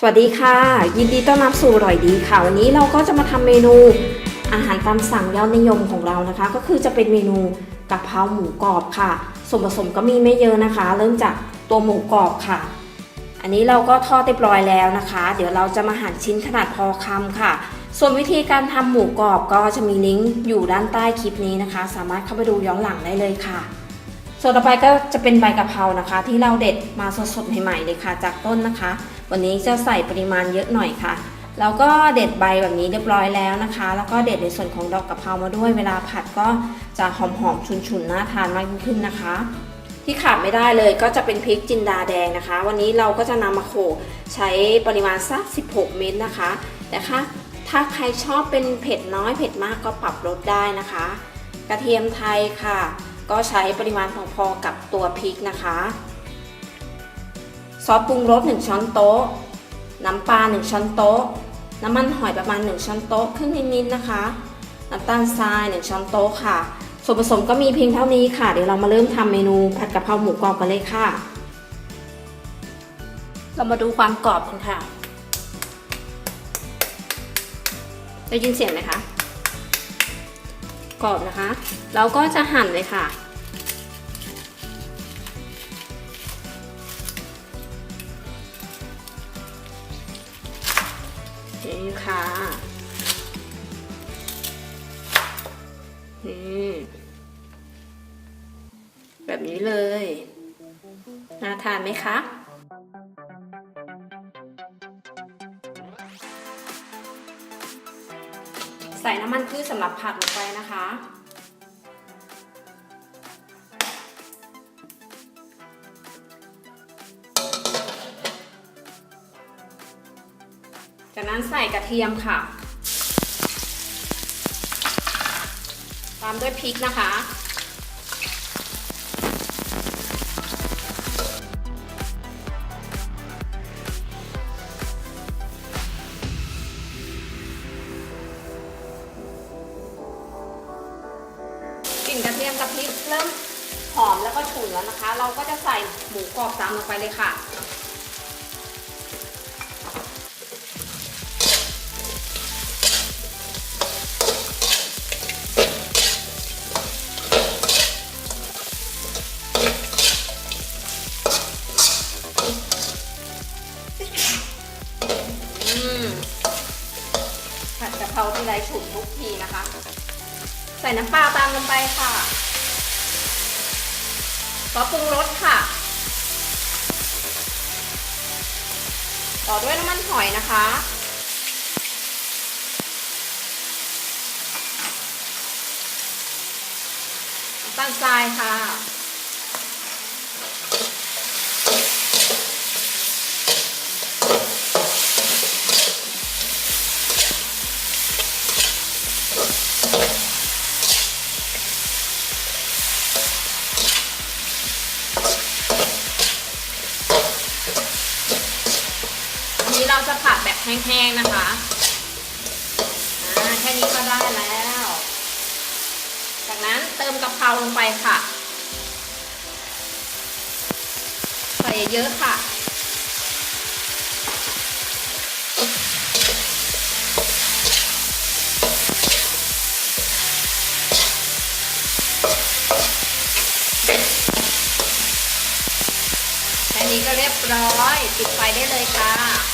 สวัสดีค่ะยินดีต้อนรับสู่อร่อยดีค่ะวันนี้เราก็จะมาทำเมนูอาหารตามสั่งยอดนิยมของเรานะคะก็คือจะเป็นเมนูกะเพราหมูกรอบค่ะส่วนผสมก็มีไม่เยอะนะคะเริ่มจากตัวหมูกรอบค่ะอันนี้เราก็ทอดเรียบร้อยแล้วนะคะเดี๋ยวเราจะมาหั่นชิ้นขนาดพอคำค่ะส่วนวิธีการทำหมูกรอบก็จะมีลิงก์อยู่ด้านใต้คลิปนี้นะคะสามารถเข้าไปดูย้อนหลังได้เลยค่ะส่วนต่อไปก็จะเป็นใบกะเพรานะคะที่เราเด็ดมาสดๆใหม่ๆเลยค่ะจากต้นนะคะวันนี้จะใส่ปริมาณเยอะหน่อยค่ะแล้วก็เด็ดใบแบบนี้เรียบร้อยแล้วนะคะแล้วก็เด็ดในส่วนของดอกกะเพรามาด้วยเวลาผัดก็จะหอมๆฉุนๆน่าทานมากยิ่งขึ้นนะคะที่ขาดไม่ได้เลยก็จะเป็นพริกจินดาแดงนะคะวันนี้เราก็จะนำมาโขลกใช้ปริมาณสัก16 เม็ดนะคะแต่ถ้าใครชอบเป็นเผ็ดน้อยเผ็ดมากก็ปรับลดได้นะคะกระเทียมไทยค่ะก็ใช้ปริมาณพอๆกับตัวพริกนะคะซอสปรุงรส1 ช้อนโต๊ะน้ำปลา1 ช้อนโต๊ะน้ำมันหอยประมาณ1 ช้อนโต๊ะครึ่งนิดๆนะคะน้ำตาลทราย1 ช้อนโต๊ะค่ะส่วนผสมก็มีเพียงเท่านี้ค่ะเดี๋ยวเรามาเริ่มทำเมนูผัดกะเพราหมูกรอบกันเลยค่ะเรามาดูความกรอบกันค่ะได้ยินเสียงไหมคะกรอบนะคะเราก็จะหั่นเลยค่ะนี่ค่ะนี่แบบนี้เลยน่าทานไหมคะใส่น้ำมันพืชสำหรับผัดลงไปนะคะจากนั้นใส่กระเทียมค่ะตามด้วยพริกนะคะกลิ่นกระเทียมกับพริกเริ่มหอมแล้วก็ฉุนแล้วนะคะเราก็จะใส่หมูกรอบตามลงไปเลยค่ะผัดกะเพราที่ไรฉุนทุกทีนะคะใส่น้ำปลาตามลงไปค่ะซอสปรุงรสค่ะต่อด้วยน้ำมันหอยนะคะน้ำตาลทรายค่ะเราจะผัดแบบแห้งๆนะคะแค่นี้ก็ได้แล้วจากนั้นเติมกะเพราลงไปค่ะใส่เยอะค่ะแค่นี้ก็เรียบร้อยปิดไฟได้เลยค่ะ